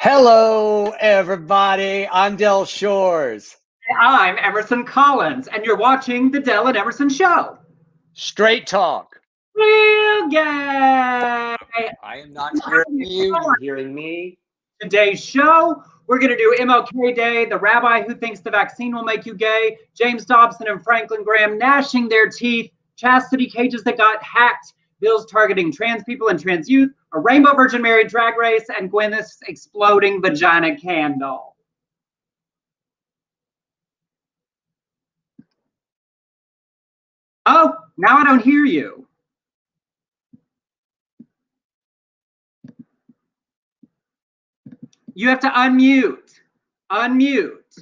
Hello, everybody. I'm Del Shores. I'm Emerson Collins, and you're watching The Del and Emerson Show. Straight talk. Real gay. I am not hearing you. You're hearing me. Today's show, we're going to do MLK Day, the rabbi who thinks the vaccine will make you gay, James Dobson and Franklin Graham gnashing their teeth, chastity cages that got hacked, bills targeting trans people and trans youth, a Rainbow Virgin Mary drag race, and Gwyneth's exploding vagina candle. Oh, now I don't hear you. You have to unmute. Unmute.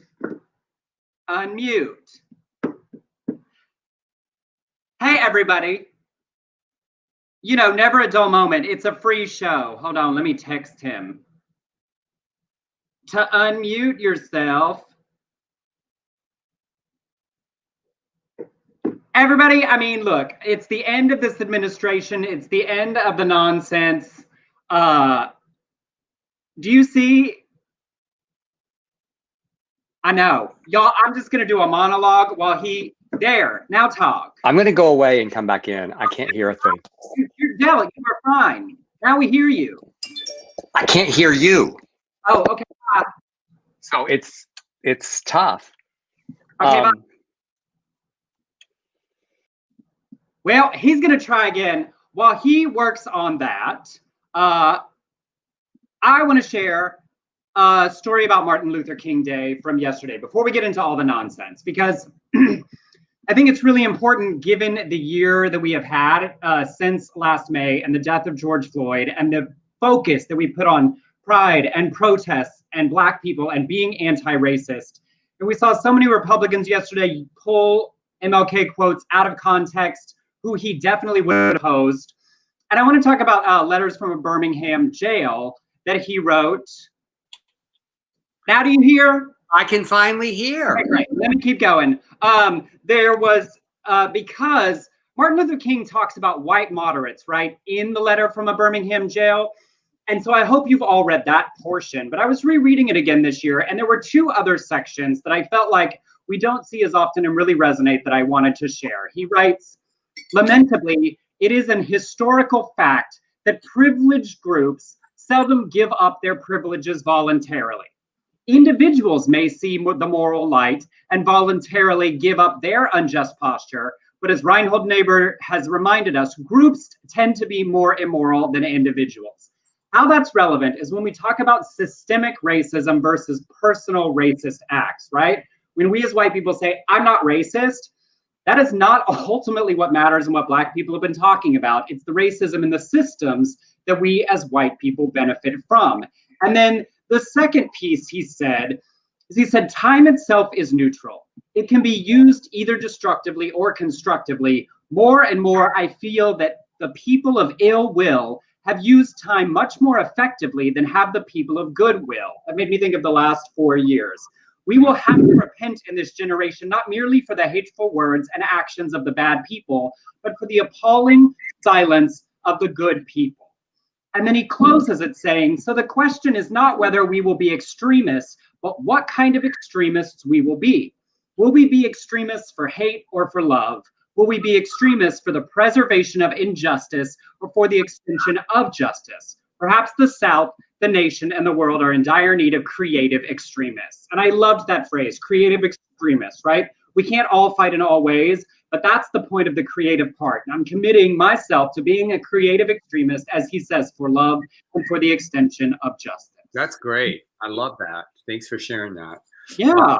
Hey, everybody. You know, never a dull moment. It's a free show. Hold on, let me text him. To unmute yourself. Everybody, I mean, look, it's the end of this administration. It's the end of the nonsense. Do you see? I know. Y'all, I'm just going to do a monologue while there, now talk. I'm going to go away and come back in. I can't hear a thing. You're Del, you are fine. Now we hear you. I can't hear you. Oh, okay. So it's tough. Okay, bye. Well, he's going to try again. While he works on that, I want to share a story about Martin Luther King Day from yesterday before we get into all the nonsense, because I think it's really important given the year that we have had since last May and the death of George Floyd and the focus that we put on pride and protests and Black people and being anti-racist. And we saw so many Republicans yesterday pull MLK quotes out of context, who he definitely would have posed. And I want to talk about letters from a Birmingham jail that he wrote. Now do you hear? I can finally hear. Okay, great. Let me keep going. There was, because Martin Luther King talks about white moderates, right, in the letter from a Birmingham jail. And so I hope you've all read that portion, but I was rereading it again this year, and there were two other sections that I felt like we don't see as often and really resonate that I wanted to share. He writes, lamentably, it is an historical fact that privileged groups seldom give up their privileges voluntarily. Individuals may see the moral light and voluntarily give up their unjust posture, but as Reinhold Niebuhr has reminded us, groups tend to be more immoral than individuals. How that's relevant is when we talk about systemic racism versus personal racist acts, right? When we as white people say, I'm not racist, that is not ultimately what matters and what Black people have been talking about. It's the racism in the systems that we as white people benefit from. And then the second piece he said, time itself is neutral. It can be used either destructively or constructively. More and more, I feel that the people of ill will have used time much more effectively than have the people of goodwill. That made me think of the last 4 years. We will have to repent in this generation, not merely for the hateful words and actions of the bad people, but for the appalling silence of the good people. And then he closes it saying, so the question is not whether we will be extremists, but what kind of extremists we will be. Will we be extremists for hate or for love? Will we be extremists for the preservation of injustice or for the extension of justice? Perhaps the South, the nation, and the world are in dire need of creative extremists. And I loved that phrase, creative extremists, right? We can't all fight in all ways, but that's the point of the creative part. And I'm committing myself to being a creative extremist, as he says, for love and for the extension of justice. That's great. I love that. Thanks for sharing that. Yeah.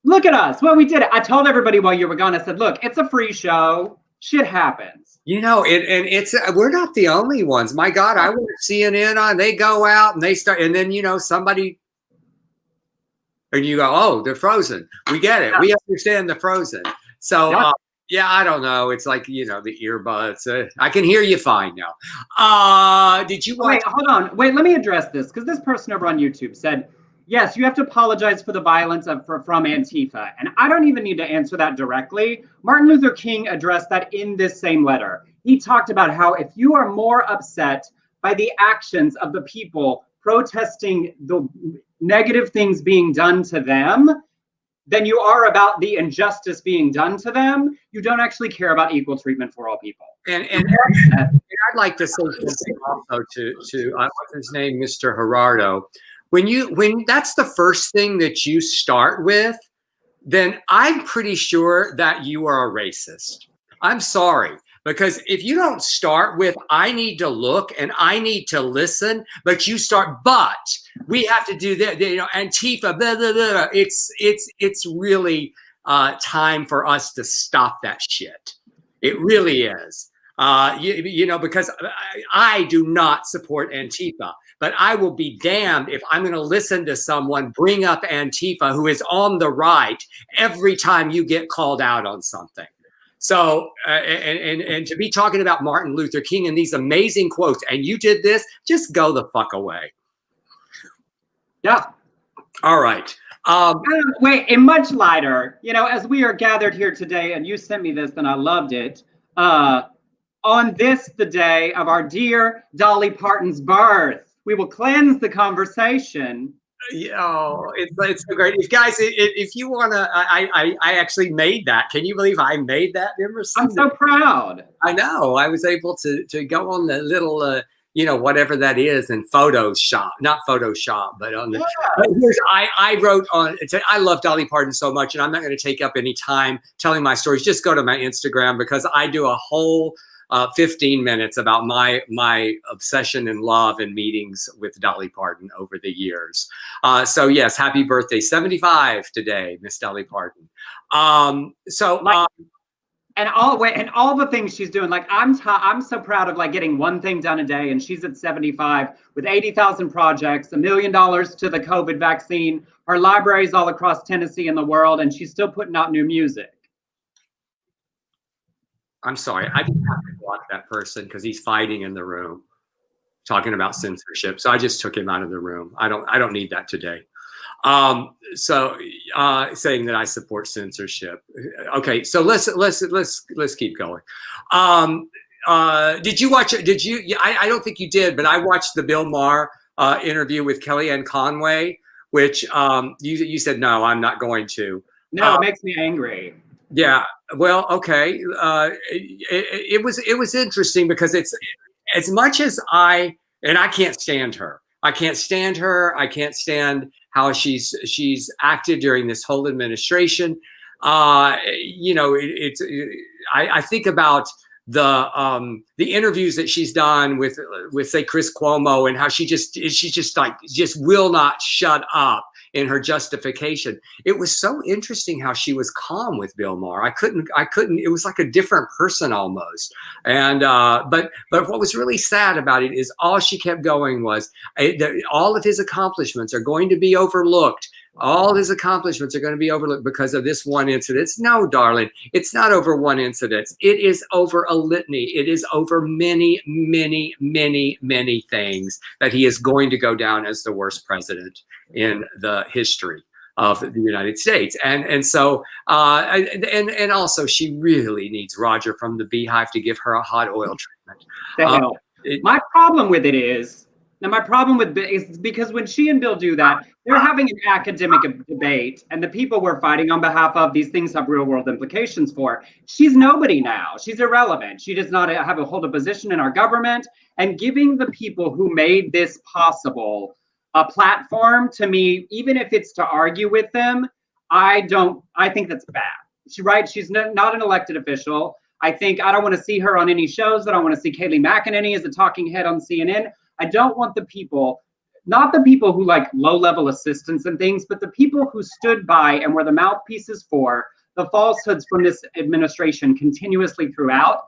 Look at us. Well, we did it. I told everybody while you were gone, I said, look, it's a free show. Shit happens. You know, we're not the only ones. My God, I watch CNN on, they go out and they start, and then, you know, somebody, and you go, oh, they're frozen. We get it. Yeah. We understand the frozen. So, yeah, I don't know. It's like, you know, the earbuds. I can hear you fine now. Did you watch? Wait, hold on. Wait, let me address this, because this person over on YouTube said, yes, you have to apologize for the violence from Antifa. And I don't even need to answer that directly. Martin Luther King addressed that in this same letter. He talked about how if you are more upset by the actions of the people protesting the negative things being done to them than you are about the injustice being done to them. You don't actually care about equal treatment for all people. And I'd like to say something also to what's his name, Mr. Gerardo. When that's the first thing that you start with, then I'm pretty sure that you are a racist. I'm sorry. Because if you don't start with, I need to look and I need to listen, but you start, but we have to do that, you know, Antifa, blah, blah, blah. It's really time for us to stop that shit. It really is. You know, because I do not support Antifa, but I will be damned if I'm going to listen to someone bring up Antifa who is on the right every time you get called out on something. So, and to be talking about Martin Luther King and these amazing quotes, and you did this, just go the fuck away. Yeah. All right. Wait, and much lighter, you know, as we are gathered here today, and you sent me this and I loved it, on this, the day of our dear Dolly Parton's birth, we will cleanse the conversation. Oh, it's so great. If guys, if you want to, I actually made that. Can you believe I made that, Emerson? I'm so proud. I know. I was able to go on the little, you know, whatever that is, in Photoshop, not Photoshop, but on the. Yeah. I wrote on. I love Dolly Parton so much, and I'm not going to take up any time telling my stories. Just go to my Instagram because I do a whole 15 minutes about my obsession and love and meetings with Dolly Parton over the years. So yes, happy birthday, 75 today, Miss Dolly Parton. And all the things she's doing, like I'm so proud of like getting one thing done a day, and she's at 75 with 80,000 projects, $1 million to the COVID vaccine, her libraries all across Tennessee and the world, and she's still putting out new music. I'm sorry, I didn't have to block that person because he's fighting in the room, talking about censorship. So I just took him out of the room. I don't need that today. Saying that I support censorship. Okay, so let's keep going. Did you watch it? Did you? I don't think you did, but I watched the Bill Maher interview with Kellyanne Conway, which you said no, I'm not going to. No, it makes me angry. Yeah, well, okay. It was interesting because it's as much as I can't stand her. I can't stand her. I can't stand how she's acted during this whole administration. You know, I think about the interviews that she's done with say Chris Cuomo, and how she just will not shut up in her justification. It was so interesting how she was calm with Bill Maher. I couldn't, it was like a different person almost. And, but what was really sad about it is all she kept going was all of his accomplishments are going to be overlooked. All his accomplishments are going to be overlooked because of this one incident. No, darling, it's not over one incident. It is over a litany. It is over many, many, many, many things that he is going to go down as the worst president in the history of the United States. And so, and also she really needs Roger from the Beehive to give her a hot oil treatment. My problem with it is, is because when she and Bill do that, they're having an academic debate, and the people we're fighting on behalf of, these things have real world implications for. She's nobody now. She's irrelevant. She does not hold a position in our government, and giving the people who made this possible a platform, to me, even if it's to argue with them, I think that's bad. She's not an elected official. I don't want to see her on any shows. I don't want to see Kayleigh McEnany as a talking head on CNN. I don't want the people, not the people who like low-level assistants and things, but the people who stood by and were the mouthpieces for the falsehoods from this administration continuously throughout.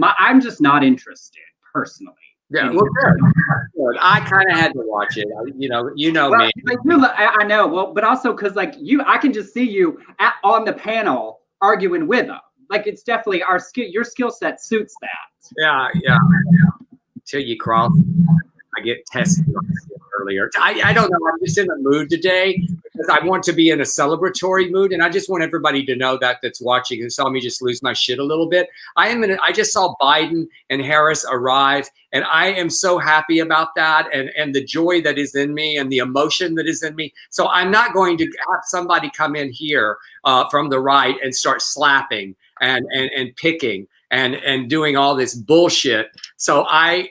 I'm just not interested, personally. Yeah, well, good. I kind of had to watch it. You know well, me. I know. Well, but also because like I can just see you on the panel arguing with them. Like it's definitely your skill set suits that. Yeah. Till you cross. I get tested earlier. I don't know. I'm just in the mood today because I want to be in a celebratory mood, and I just want everybody to know that that's watching and saw me just lose my shit a little bit. I just saw Biden and Harris arrive, and I am so happy about that, and the joy that is in me and the emotion that is in me. So I'm not going to have somebody come in here from the right and start slapping and picking and doing all this bullshit. So I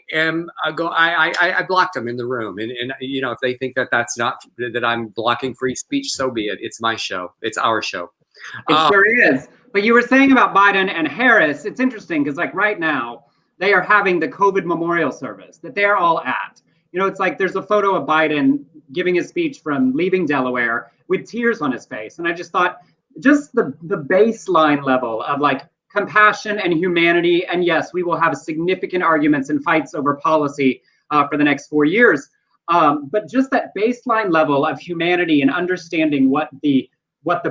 blocked them in the room, and you know, if they think that that's not that I'm blocking free speech, so be it. It's my show. It's our show. It sure is. But you were saying about Biden and Harris, it's interesting because like right now they are having the COVID memorial service that they're all at. You know, it's like there's a photo of Biden giving a speech from leaving Delaware with tears on his face, and I just thought just the baseline level of like compassion and humanity. And yes, we will have significant arguments and fights over policy for the next 4 years. But just that baseline level of humanity and understanding what the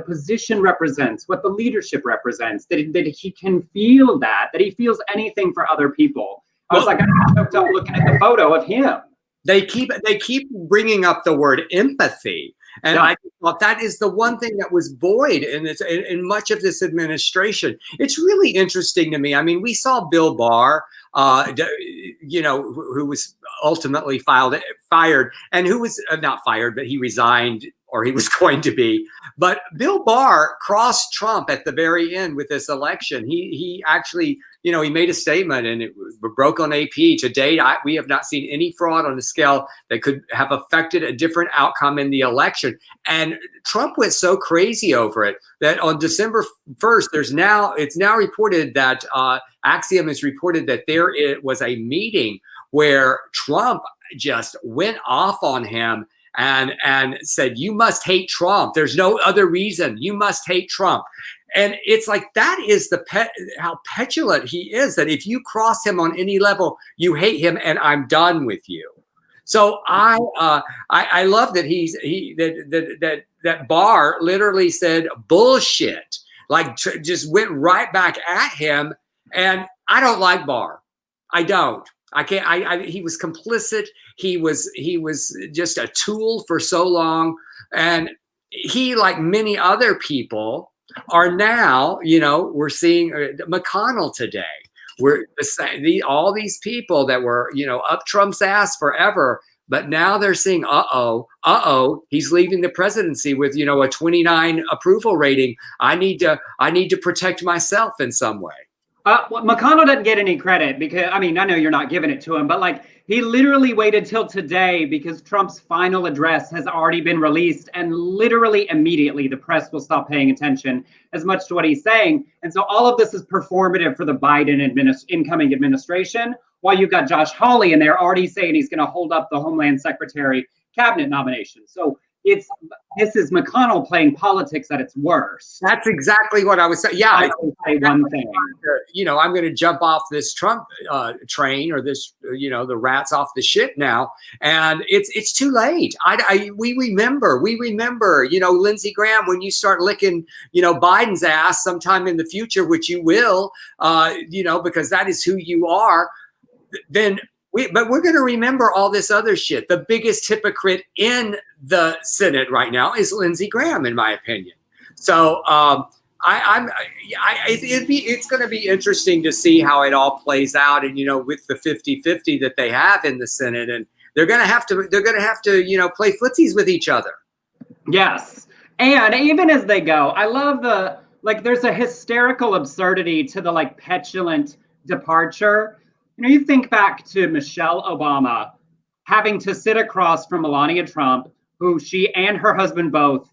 position represents, what the leadership represents, that he can feel that he feels anything for other people. I was like, I choked up looking at the photo of him. They keep bringing up the word empathy. And I thought that is the one thing that was void in much of this administration. It's really interesting to me. I mean, we saw Bill Barr, you know, who was ultimately fired, and who was not fired, but he resigned, or he was going to be. But Bill Barr crossed Trump at the very end with this election. He actually, you know, he made a statement, and it broke on AP. To date, we have not seen any fraud on a scale that could have affected a different outcome in the election. And Trump went so crazy over it that on December 1st, it's now reported that Axiom has reported that there was a meeting where Trump just went off on him and said, "You must hate Trump. There's no other reason. You must hate Trump." And it's like, that is how petulant he is, that if you cross him on any level, you hate him, and I'm done with you. So I love that that Barr literally said bullshit, like just went right back at him. And I don't like Barr. I don't. I can't. He was complicit. He was just a tool for so long, and he, like many other people, are now, you know, we're seeing McConnell today. We're all these people that were, you know, up Trump's ass forever, but now they're saying, he's leaving the presidency with, you know, a 29 approval rating. I need to protect myself in some way. Well, McConnell doesn't get any credit because, I mean, I know you're not giving it to him, but like he literally waited till today because Trump's final address has already been released, and literally immediately the press will stop paying attention as much to what he's saying. And so all of this is performative for the Biden incoming administration, while you've got Josh Hawley in there already saying he's going to hold up the Homeland Secretary cabinet nomination. So this is McConnell playing politics at its worst. That's exactly what I was saying. Yeah, I will say one thing. You know, I'm going to jump off this Trump train, or this, you know, the rat's off the ship now, and it's too late. We remember, you know, Lindsey Graham, when you start licking, you know, Biden's ass sometime in the future, which you will, you know, because that is who you are, then. But we're going to remember all this other shit. The biggest hypocrite in the Senate right now is Lindsey Graham, in my opinion. So it's going to be interesting to see how it all plays out. And, you know, with the 50-50 that they have in the Senate, and they're going to have to, you know, play footsies with each other. Yes. And even as they go, I love there's a hysterical absurdity to the like petulant departure. You know, you think back to Michelle Obama having to sit across from Melania Trump, who she and her husband both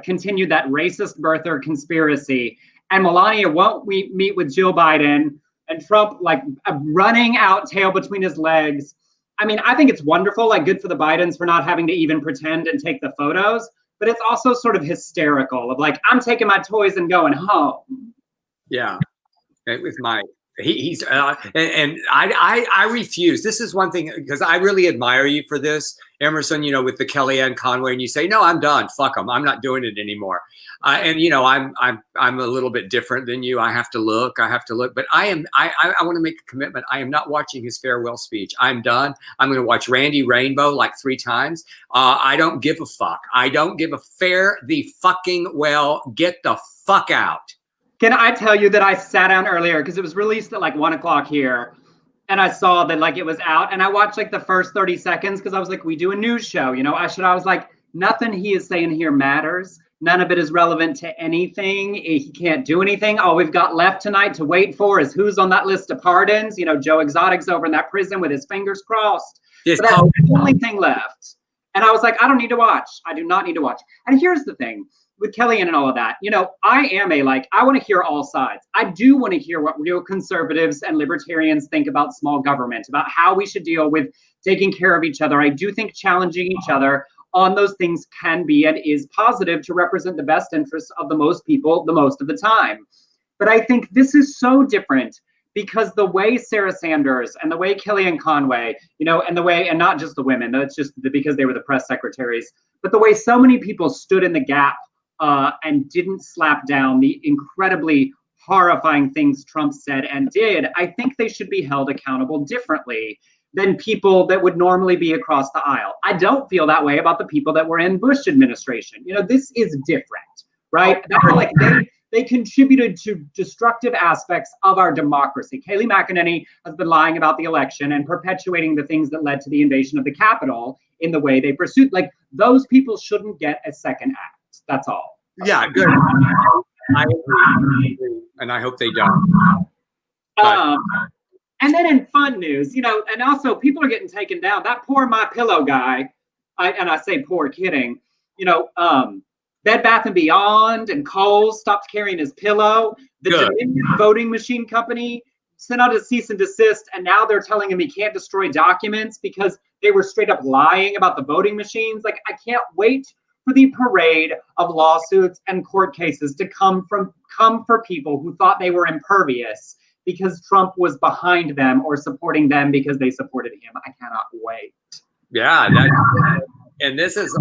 continued that racist birther conspiracy. And Melania won't meet with Jill Biden, and Trump like running out tail between his legs. I mean, I think it's wonderful, like good for the Bidens for not having to even pretend and take the photos. But it's also sort of hysterical of like, I'm taking my toys and going home. Yeah, with Mike. And I refuse. This is one thing, because I really admire you for this, Emerson, with the Kellyanne Conway, and you say, no, I'm done. Fuck them. I'm not doing it anymore. And I'm a little bit different than you. I have to look, but I want to make a commitment. I am not watching his farewell speech. I'm done. I'm going to watch Randy Rainbow like 3 times. I don't give a fuck. I don't give a fare the fucking well. Get the fuck out. Can I tell you that I sat down earlier because it was released at like 1 o'clock here, and I saw that like it was out, and I watched like the first 30 seconds because I was like, we do a news show, I was like, nothing he is saying here matters. None of it is relevant to anything. He can't do anything. All we've got left tonight to wait for is who's on that list of pardons. Joe Exotic's over in that prison with his fingers crossed. Yes. But that's the only thing left. And I was like, I don't need to watch. I do not need to watch. And here's the thing. With Kellyanne and all of that, I am I want to hear all sides. I do want to hear what real conservatives and libertarians think about small government, about how we should deal with taking care of each other. I do think challenging each other on those things can be and is positive to represent the best interests of the most people the most of the time. But I think this is so different because the way Sarah Sanders and the way Kellyanne Conway, and the way, and not just the women, that's just because they were the press secretaries, but the way so many people stood in the gap and didn't slap down the incredibly horrifying things Trump said and did, I think they should be held accountable differently than people that would normally be across the aisle. I don't feel that way about the people that were in Bush administration. This is different, right? Like they contributed to destructive aspects of our democracy. Kayleigh McEnany has been lying about the election and perpetuating the things that led to the invasion of the Capitol in the way they pursued. Like, those people shouldn't get a second act. That's all. Yeah, good. I agree. And I hope they don't. And then in fun news, and also people are getting taken down. That poor My Pillow guy, I say poor kidding, Bed Bath & Beyond and Kohl's stopped carrying his pillow. The Dominion voting machine company sent out a cease and desist, and now they're telling him he can't destroy documents because they were straight up lying about the voting machines. Like, I can't wait for the parade of lawsuits and court cases to come for people who thought they were impervious because Trump was behind them or supporting them because they supported him. I cannot wait. Yeah, and this is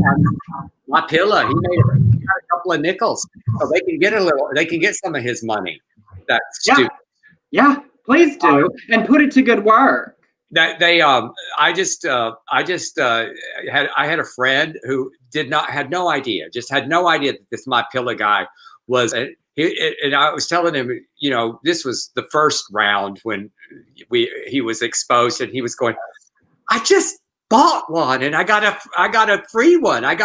My Pillow. He made a couple of nickels, so they can get some of his money. That's stupid. Yeah, please do, and put it to good work. That they I had a friend who had no idea that this My Pillow guy was. And I was telling him, this was the first round when he was exposed, and he was going, I just bought one and I got a free one. I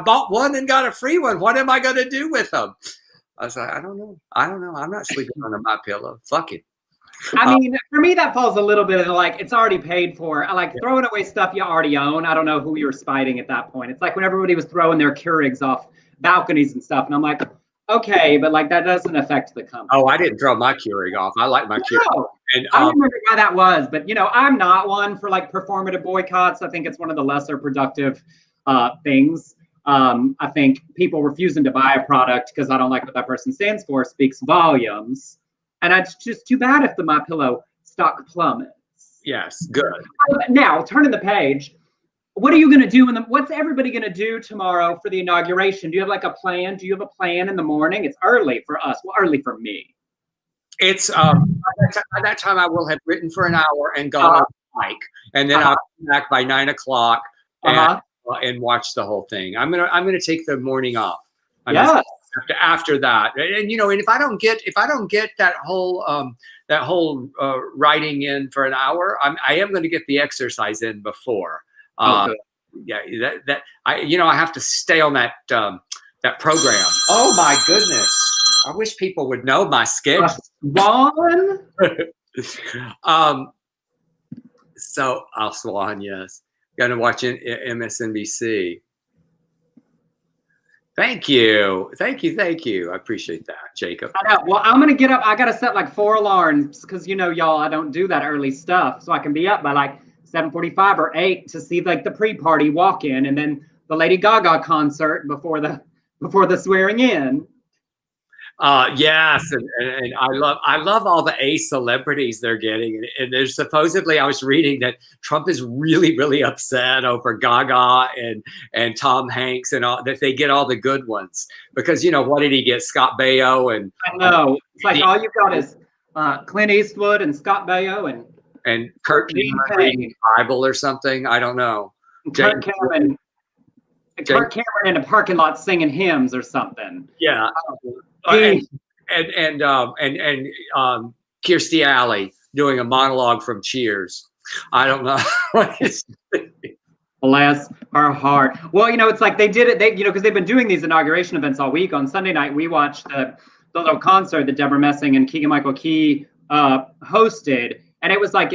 bought one and got a free one. What am I going to do with them? I was like, I don't know. I'm not sleeping on My Pillow. Fuck it. I mean, for me, that falls a little bit of like, it's already paid for. I like throwing away stuff you already own. I don't know who you were spiting at that point. It's like when everybody was throwing their Keurigs off balconies and stuff. And I'm like, okay, but like that doesn't affect the company. Oh, I didn't throw my Keurig off. I like my Keurig. No, and I remember why that was, but I'm not one for like performative boycotts. I think it's one of the lesser productive things. I think people refusing to buy a product because I don't like what that person stands for speaks volumes. And it's just too bad if the My Pillow stock plummets. Yes, good. Now, turning the page. What are you going to do what's everybody going to do tomorrow for the inauguration? Do you have like a plan? Do you have a plan in the morning? It's early for us. Well, early for me. It's by that time I will have written for an hour and gone on a hike, and then I'll come back by 9 o'clock and watch the whole thing. I'm gonna take the morning off. After that, and and if I don't get that whole writing in for an hour, I am going to get the exercise in before. Yeah, I have to stay on that program. Oh my goodness! I wish people would know my schedule. So I'll Swan, yes. Gonna watch MSNBC. Thank you. I appreciate that, Jacob. I know. Well, I'm gonna get up. I gotta set like 4 alarms because y'all, I don't do that early stuff, so I can be up by like 7:45 or 8 to see like the pre-party walk-in and then the Lady Gaga concert before the swearing in. Yes, and I love all the A celebrities they're getting, and there's supposedly I was reading that Trump is really upset over Gaga and Tom Hanks and all that they get all the good ones because what did he get? Scott Baio and I know it's like all you've got is Clint Eastwood and Scott Baio and Kurt Cameron reading the Bible or something. I don't know. Kurt Cameron in a parking lot singing hymns or something. Yeah. And Kirstie Alley doing a monologue from Cheers. I don't know. Bless her heart. Well, it's like they did it. Because they've been doing these inauguration events all week. On Sunday night, we watched the little concert that Deborah Messing and Keegan-Michael Key hosted, and it was like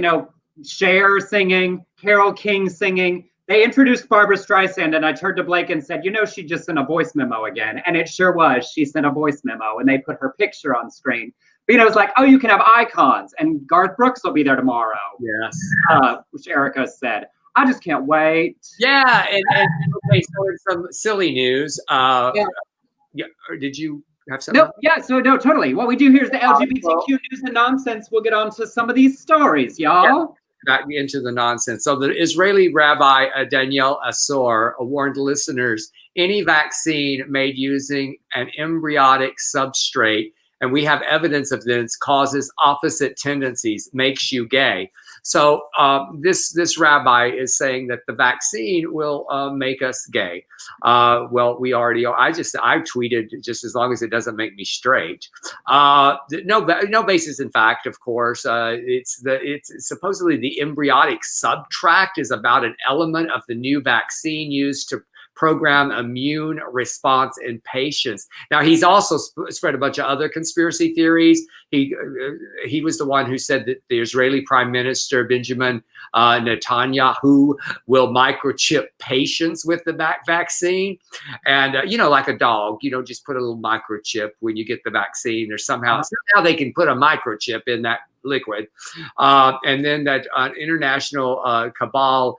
Cher singing, Carole King singing. They introduced Barbara Streisand, and I turned to Blake and said, she just sent a voice memo again. And it sure was. She sent a voice memo, and they put her picture on screen. But, it's like, oh, you can have icons. And Garth Brooks will be there tomorrow. Yes. Which Erica said. I just can't wait. Yeah. And okay, so in some silly news. Yeah. Or did you have something? No, yeah, so no, totally. What we do here is the LGBTQ news and nonsense. We'll get on to some of these stories, y'all. Yeah. Back into the nonsense. So the Israeli rabbi Daniel Asor warned listeners, any vaccine made using an embryonic substrate, and we have evidence of this, causes opposite tendencies, makes you gay. So this rabbi is saying that the vaccine will make us gay. Well, we already are. I tweeted just as long as it doesn't make me straight. No basis in fact, of course. It's supposedly the embryonic subtract is about an element of the new vaccine used to program immune response in patients. Now, he's also spread a bunch of other conspiracy theories. He was the one who said that the Israeli Prime Minister Benjamin Netanyahu will microchip patients with the vaccine. And, like a dog, just put a little microchip when you get the vaccine, or somehow they can put a microchip in that liquid. And then that international cabal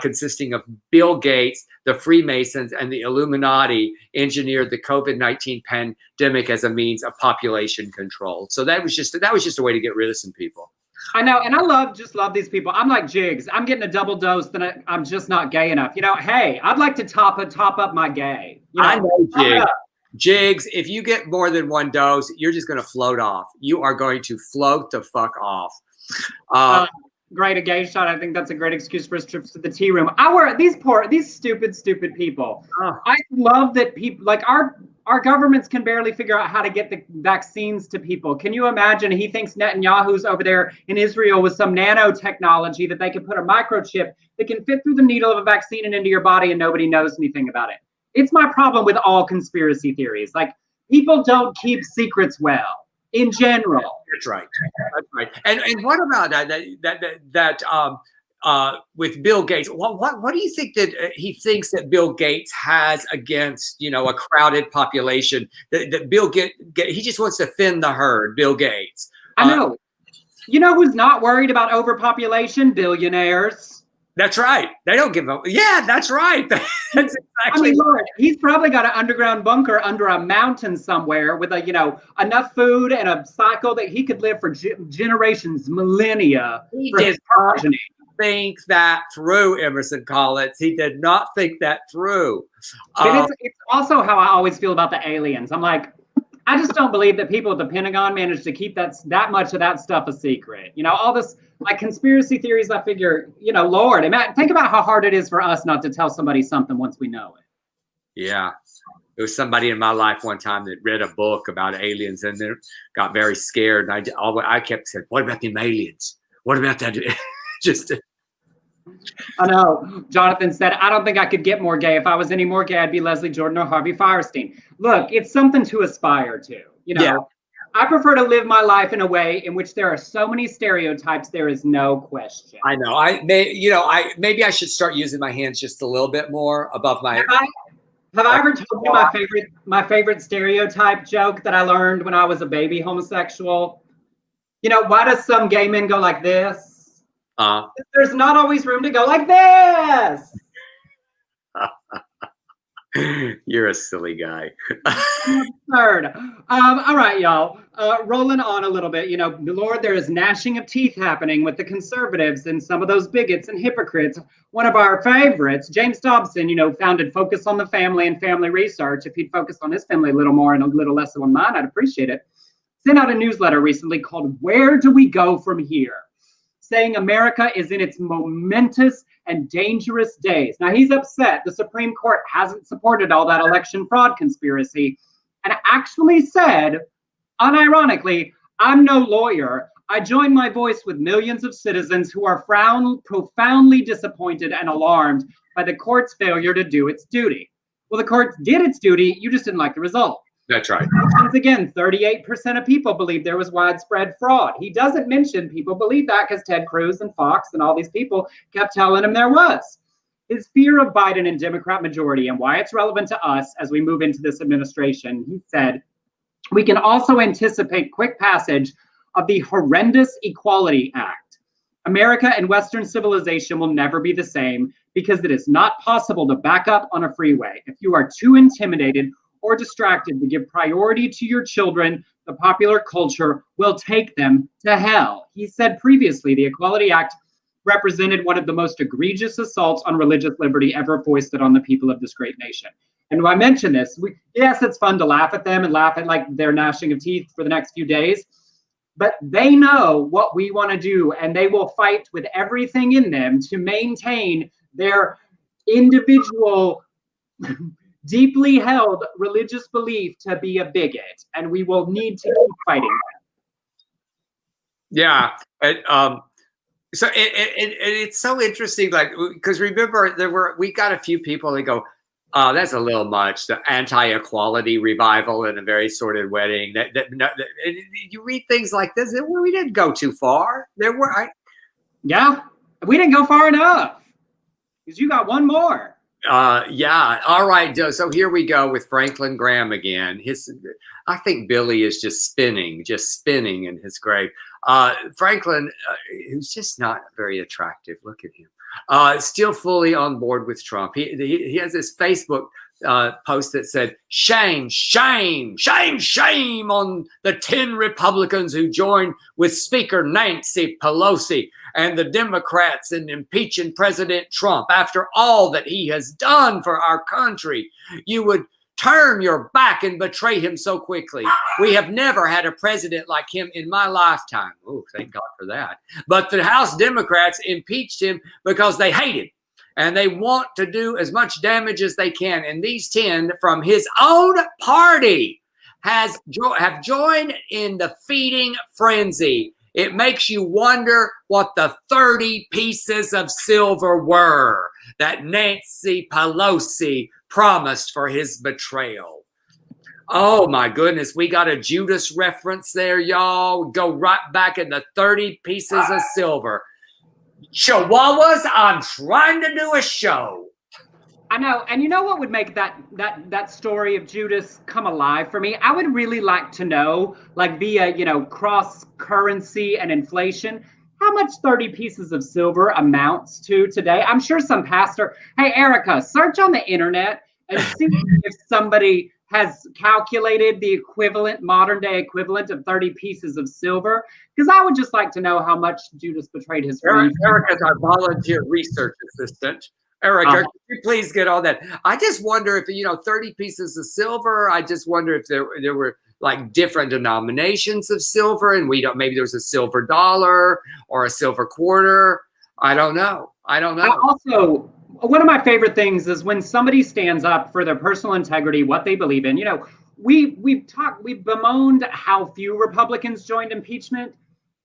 consisting of Bill Gates, the Freemasons, and the Illuminati engineered the COVID-19 pandemic as a means of population control. So that was just a way to get rid of some people. I know, and I just love these people. I'm like Jigs. I'm getting a double dose, then I'm just not gay enough. Hey, I'd like to top up my gay. I know, Jigs. Jigs, if you get more than one dose, you're just going to float off. You are going to float the fuck off. Great, a gay shot. I think that's a great excuse for his trips to the tea room. These stupid people. I love that people like our governments can barely figure out how to get the vaccines to people. Can you imagine? He thinks Netanyahu's over there in Israel with some nanotechnology that they can put a microchip that can fit through the needle of a vaccine and into your body, and nobody knows anything about it. It's my problem with all conspiracy theories. Like, people don't keep secrets well. In general, that's right. And what about that with Bill Gates? What do you think that he thinks that Bill Gates has against a crowded population? That Bill Gates, he just wants to thin the herd. Bill Gates. I know. Who's not worried about overpopulation? Billionaires. That's right. They don't give up. Yeah, that's right. That's exactly. Lord, he's probably got an underground bunker under a mountain somewhere with enough food and a cycle that he could live for generations, millennia. He did not think that through, Emerson Collins. He did not think that through. It's also how I always feel about the aliens. I'm like, I just don't believe that people at the Pentagon managed to keep that much of that stuff a secret. All this. Like conspiracy theories, I figure, Lord, think about how hard it is for us not to tell somebody something once we know it. Yeah. There was somebody in my life one time that read a book about aliens and then got very scared. And I kept saying, what about them aliens? What about that? I know. Jonathan said, I don't think I could get more gay. If I was any more gay, I'd be Leslie Jordan or Harvey Firestein. Look, it's something to aspire to, Yeah. I prefer to live my life in a way in which there are so many stereotypes, there is no question. I know. Maybe I should start using my hands just a little bit more above my. Have I ever told you my favorite stereotype joke that I learned when I was a baby homosexual? Why does some gay men go like this? There's not always room to go like this. You're a silly guy. Absurd. All right, y'all. Rolling on a little bit. You know, Lord, there is gnashing of teeth happening with the conservatives and some of those bigots and hypocrites. One of our favorites, James Dobson, you know, founded Focus on the Family and Family Research. If he'd focus on his family a little more and a little less on mine, I'd appreciate it. Sent out a newsletter recently called Where Do We Go From Here? Saying America is in its momentous and dangerous days. Now, he's upset the Supreme Court hasn't supported all that election fraud conspiracy, and actually said, unironically, I'm no lawyer. I join my voice with millions of citizens who are profoundly disappointed and alarmed by the court's failure to do its duty. Well, the court did its duty, you just didn't like the result. That's right. Once again, 38% of people believe there was widespread fraud. He doesn't mention people believe that because Ted Cruz and Fox and all these people kept telling him there was. His fear of Biden and Democrat majority and why it's relevant to us as we move into this administration, he said, we can also anticipate quick passage of the horrendous Equality Act. America and Western civilization will never be the same because it is not possible to back up on a freeway. If you are too intimidated or distracted to give priority to your children, the popular culture will take them to hell. He said previously, the Equality Act represented one of the most egregious assaults on religious liberty ever foisted on the people of this great nation. And when I mention this, yes, it's fun to laugh at them and laugh at like their gnashing of teeth for the next few days, but they know what we want to do, and they will fight with everything in them to maintain their individual deeply held religious belief to be a bigot, and we will need to keep fighting that. Yeah, and so it's so interesting, like, because remember we got a few people that go, oh, that's a little much. The anti-equality revival in a very sordid wedding. You read things like this, we didn't go too far. Yeah, we didn't go far enough because you got one more. Yeah. All right. So here we go with Franklin Graham again. I think Billy is just spinning in his grave. Franklin, who's just not very attractive. Look at him. Still fully on board with Trump. He has this Facebook post that said, shame, shame, shame, shame on the 10 Republicans who joined with Speaker Nancy Pelosi and the Democrats in impeaching President Trump. After all that he has done for our country, you would turn your back and betray him so quickly. We have never had a president like him in my lifetime. Oh, thank God for that. But the House Democrats impeached him because they hate him and they want to do as much damage as they can. And these 10 from his own party have joined in the feeding frenzy. It makes you wonder what the 30 pieces of silver were that Nancy Pelosi promised for his betrayal. Oh my goodness, we got a Judas reference there, y'all. We go right back in the 30 pieces of silver. Chihuahuas, I'm trying to do a show. I know, and you know what would make that story of Judas come alive for me? I would really like to know, like via, cross currency and inflation, how much 30 pieces of silver amounts to today. I'm sure some pastor, hey, Erica, search on the internet and see if somebody has calculated the modern day equivalent of 30 pieces of silver. Because I would just like to know how much Judas betrayed his friend. Erica's our volunteer research assistant. Erica, could you please get all that? I just wonder if, 30 pieces of silver, I just wonder if there were like different denominations of silver, and maybe there was a silver dollar or a silver quarter. I don't know. Also, one of my favorite things is when somebody stands up for their personal integrity, what they believe in. We've bemoaned how few Republicans joined impeachment,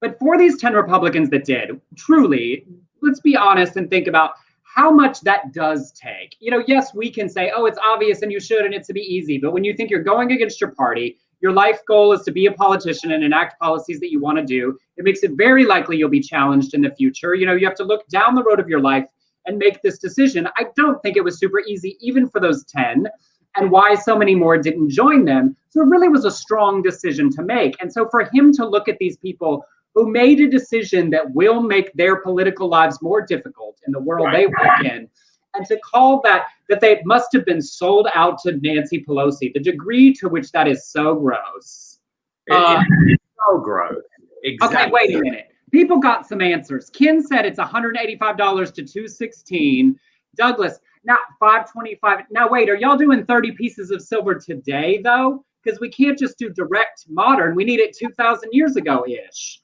but for these 10 Republicans that did, truly, let's be honest and think about how much that does take. Yes, we can say, oh, it's obvious and you should and it's to be easy. But when you think you're going against your party, your life goal is to be a politician and enact policies that you want to do, it makes it very likely you'll be challenged in the future. You have to look down the road of your life and make this decision. I don't think it was super easy, even for those 10, and why so many more didn't join them. So it really was a strong decision to make. And so for him to look at these people who made a decision that will make their political lives more difficult in the world they work in, And to call that they must have been sold out to Nancy Pelosi, the degree to which that is so gross. It's so gross. Exactly. Okay, wait a minute. People got some answers. Ken said it's $185 to $216. Douglas, now $525. Now wait, are y'all doing 30 pieces of silver today though? Because we can't just do direct modern. We need it 2,000 years ago-ish.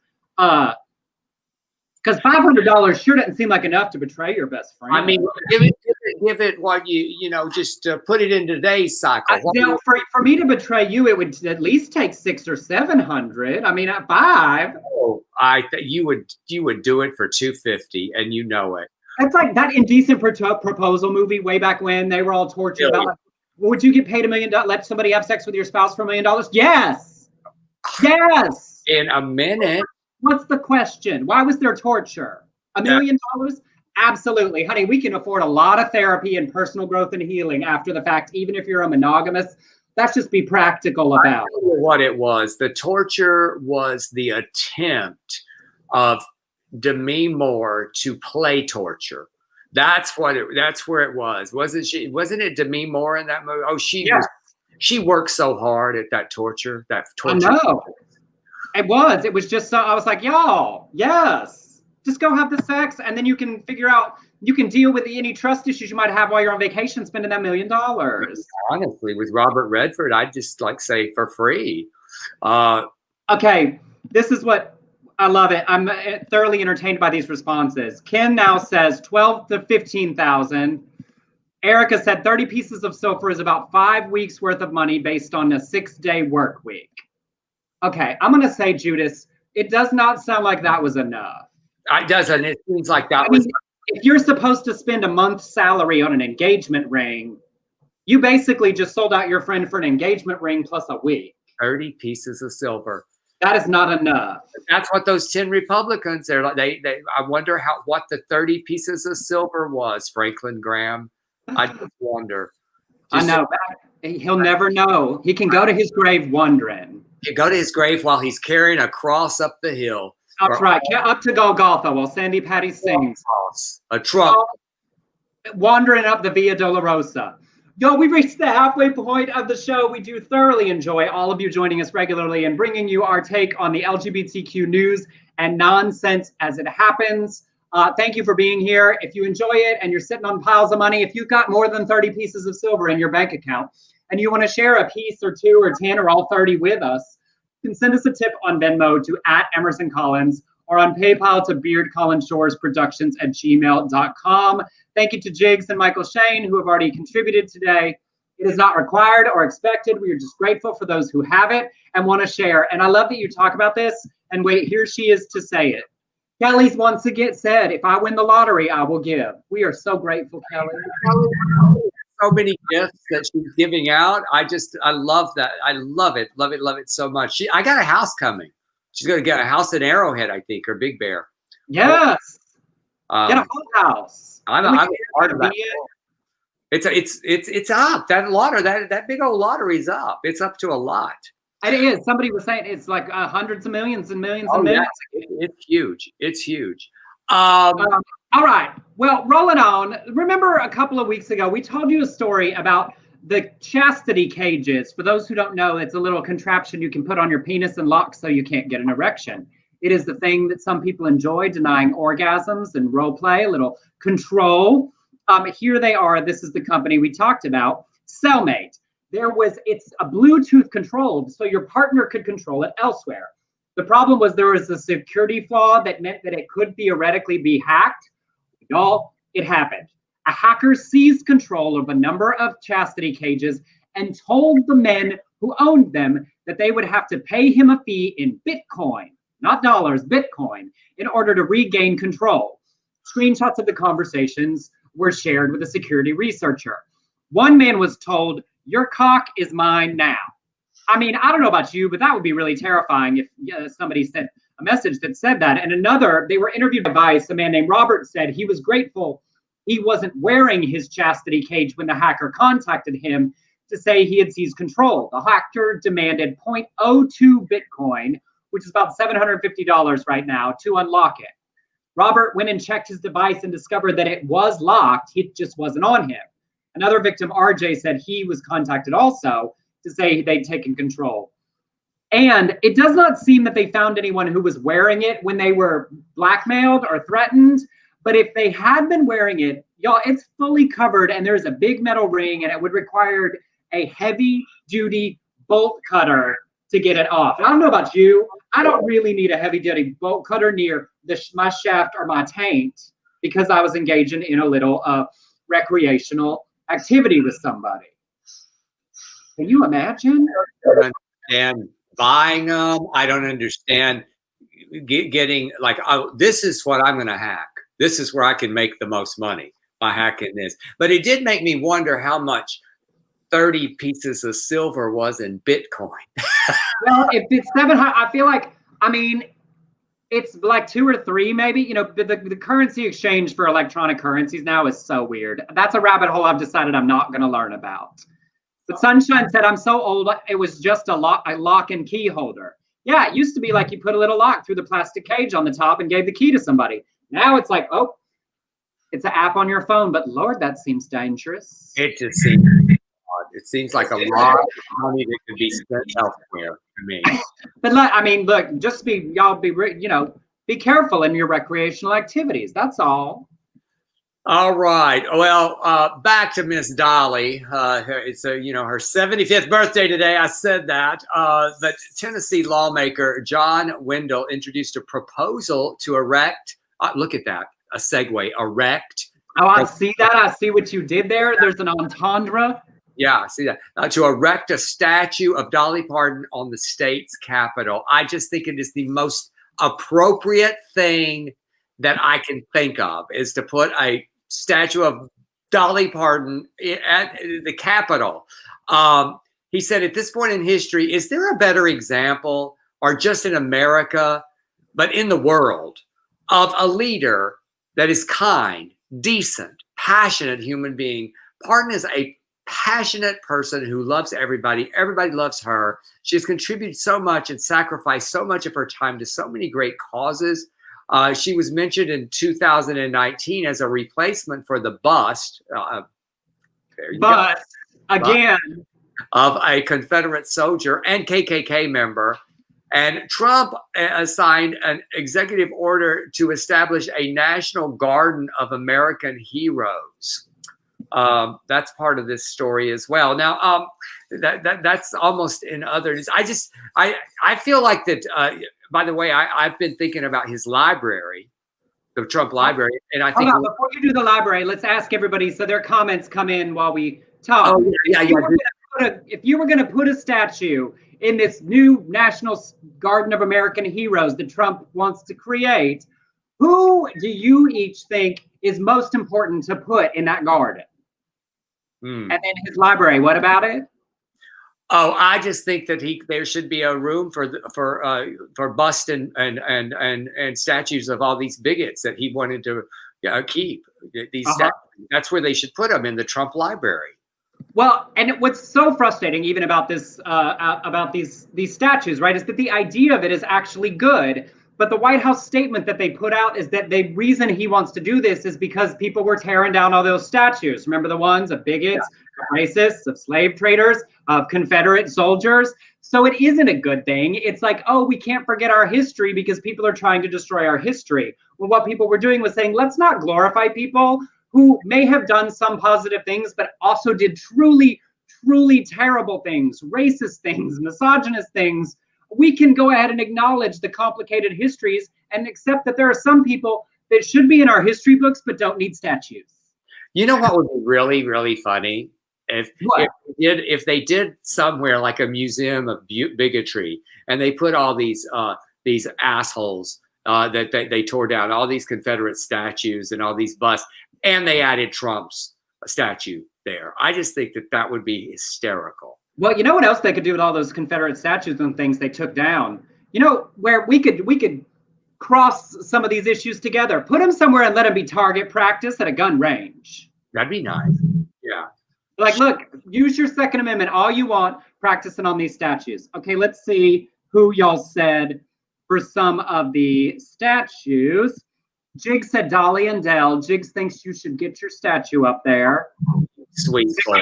Because $500 sure doesn't seem like enough to betray your best friend. I mean, give it what just put it in today's cycle. Now, for me to betray you, it would at least take $600 or $700. I mean, at $500. Oh, you would do it for $250, and you know it. That's like that indecent proposal movie way back when they were all tortured about. Would you get paid $1 million? Let somebody have sex with your spouse for $1 million? Yes. Yes. In a minute. What's the question? Why was there torture? $1 million? Absolutely. Honey, we can afford a lot of therapy and personal growth and healing after the fact, even if you're a monogamous. Let's just be practical about it. What it was. The torture was the attempt of Demi Moore to play torture. That's where it was. Wasn't it Demi Moore in that movie? Oh, she worked so hard at that torture. I know. It was just so, I was like, y'all, yes, just go have the sex, and then you can figure out, you can deal with any trust issues you might have while you're on vacation spending that $1 million. Honestly, with Robert Redford, I'd just say for free. Okay, this is what I love it. I'm thoroughly entertained by these responses. Ken now says 12 to 15,000. Erica said 30 pieces of silver is about 5 weeks worth of money based on a 6-day work week. Okay, I'm going to say, Judas, it does not sound like that was enough. It doesn't. It seems like that was. If you're supposed to spend a month's salary on an engagement ring, you basically just sold out your friend for an engagement ring plus a week. 30 pieces of silver. That is not enough. That's what those 10 Republicans, I wonder what the 30 pieces of silver was, Franklin Graham. I just wonder. I know. He'll never know. He can go to his grave wondering. You go to his grave while he's carrying a cross up the hill. That's right. Up to Golgotha while Sandy Patty sings. A truck. Wandering up the Via Dolorosa. Yo, we reached the halfway point of the show. We do thoroughly enjoy all of you joining us regularly and bringing you our take on the LGBTQ news and nonsense as it happens. Thank you for being here. If you enjoy it and you're sitting on piles of money, if you've got more than 30 pieces of silver in your bank account, and you want to share a piece or 2 or 10 or all 30 with us, you can send us a tip on Venmo to @EmersonCollins or on PayPal to beardcollinshoresproductions@gmail.com. Thank you to Jigs and Michael Shane, who have already contributed today. It is not required or expected. We are just grateful for those who have it and want to share. And I love that you talk about this. And wait, here she is to say it. Kelly's once again said, if I win the lottery, I will give. We are so grateful, Kelly. So many gifts that she's giving out. I love that. I love it so much. I got a house coming. She's going to get a house in Arrowhead, I think, or Big Bear. Yes. Get a whole house. I'm a part of that. It's up. That lottery, that big old lottery's up. It's up to a lot. It is. Somebody was saying it's like hundreds of millions and millions and millions. Yeah. It's huge. It's huge. All right. Well, rolling on. Remember a couple of weeks ago, we told you a story about the chastity cages. For those who don't know, it's a little contraption you can put on your penis and lock so you can't get an erection. It is the thing that some people enjoy, denying orgasms and role play, a little control. Here they are. This is the company we talked about, Cellmate. It's a Bluetooth controlled, so your partner could control it elsewhere. The problem was there was a security flaw that meant that it could theoretically be hacked. Y'all, it happened. A hacker seized control of a number of chastity cages and told the men who owned them that they would have to pay him a fee in Bitcoin, not dollars, Bitcoin, in order to regain control. Screenshots of the conversations were shared with a security researcher. One man was told, "Your cock is mine now." I mean, I don't know about you, but that would be really terrifying if somebody sent a message that said that. And another, they were interviewed by Vice. A man named Robert said he was grateful he wasn't wearing his chastity cage when the hacker contacted him to say he had seized control. The hacker demanded 0.02 Bitcoin, which is about $750 right now, to unlock it. Robert went and checked his device and discovered that it was locked. It just wasn't on him. Another victim, RJ, said he was contacted also to say they'd taken control. And it does not seem that they found anyone who was wearing it when they were blackmailed or threatened. But if they had been wearing it, y'all, it's fully covered and there's a big metal ring and it would require a heavy duty bolt cutter to get it off. And I don't know about you. I don't really need a heavy duty bolt cutter near my shaft or my taint because I was engaging in a little recreational activity with somebody. Can you imagine? And buying them, I don't understand getting like, oh, this is what I'm going to hack. This is where I can make the most money by hacking this. But it did make me wonder how much 30 pieces of silver was in Bitcoin. Well, if it's 700, I feel like, I mean, it's like 2 or 3 maybe. You know, the currency exchange for electronic currencies now is so weird. That's a rabbit hole I've decided I'm not going to learn about. But Sunshine said, I'm so old, it was just a lock and key holder. Yeah, it used to be like you put a little lock through the plastic cage on the top and gave the key to somebody. Now it's like, oh, it's an app on your phone. But Lord, that seems dangerous. It just seems odd. It seems like a lot of money that could be spent elsewhere to me. But I mean, look, just be careful in your recreational activities. That's all. All right. Well, back to Miss Dolly. It's her 75th birthday today. I said that. But Tennessee lawmaker John Wendell introduced a proposal to erect. Look at that. A segue. Erect. Oh, I see that. I see what you did there. There's an entendre. Yeah, I see that. To erect a statue of Dolly Parton on the state's capitol. I just think it is the most appropriate thing that I can think of is to put a statue of Dolly Parton at the Capitol. He said, at this point in history, is there a better example, or just in America, but in the world, of a leader that is kind, decent, passionate human being? Parton is a passionate person who loves everybody. Everybody loves her. She has contributed so much and sacrificed so much of her time to so many great causes. She was mentioned in 2019 as a replacement for the bust. Again. Of a Confederate soldier and KKK member. And Trump signed an executive order to establish a National Garden of American Heroes. That's part of this story as well. Now, that's almost in other news. I feel like that. By the way, I've been thinking about his library, the Trump library, and I think before you do the library, let's ask everybody so their comments come in while we talk. Oh, yeah. If you were going to put a statue in this new National Garden of American Heroes that Trump wants to create, who do you each think is most important to put in that garden? And then his library, what about it? Oh, I just think that there should be a room for bust and statues of all these bigots that he wanted to keep. These statues. That's where they should put them, in the Trump library. Well, and what's so frustrating even about this about these statues, right, is that the idea of it is actually good. But the White House statement that they put out is that the reason he wants to do this is because people were tearing down all those statues. Remember the ones of bigots, of racists, of slave traders, of Confederate soldiers. So it isn't a good thing. It's like, oh, we can't forget our history because people are trying to destroy our history. Well, what people were doing was saying, let's not glorify people who may have done some positive things, but also did truly, truly terrible things, racist things, misogynist things. We can go ahead and acknowledge the complicated histories and accept that there are some people that should be in our history books but don't need statues. You know what would be really, really funny? If they did somewhere like a museum of bigotry, and they put all these assholes that they tore down, all these Confederate statues and all these busts, and they added Trump's statue there. I just think that would be hysterical. Well, you know what else they could do with all those Confederate statues and things they took down? You know, where we could cross some of these issues together, put them somewhere and let them be target practice at a gun range. That'd be nice. Yeah. Like, look, use your Second Amendment all you want, practicing on these statues. Okay, let's see who y'all said for some of the statues. Jig said Dolly and Dell. Jiggs thinks you should get your statue up there. Sweet boy.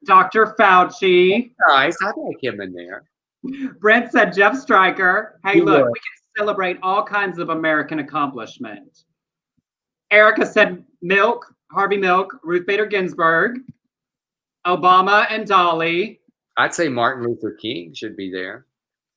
Dr. Fauci. Nice. I like him in there. Brent said Jeff Stryker. Hey, You look, would. we can celebrate all kinds of American accomplishment. Erica said Milk, Harvey Milk, Ruth Bader Ginsburg, Obama and Dolly, I'd say Martin Luther King should be there.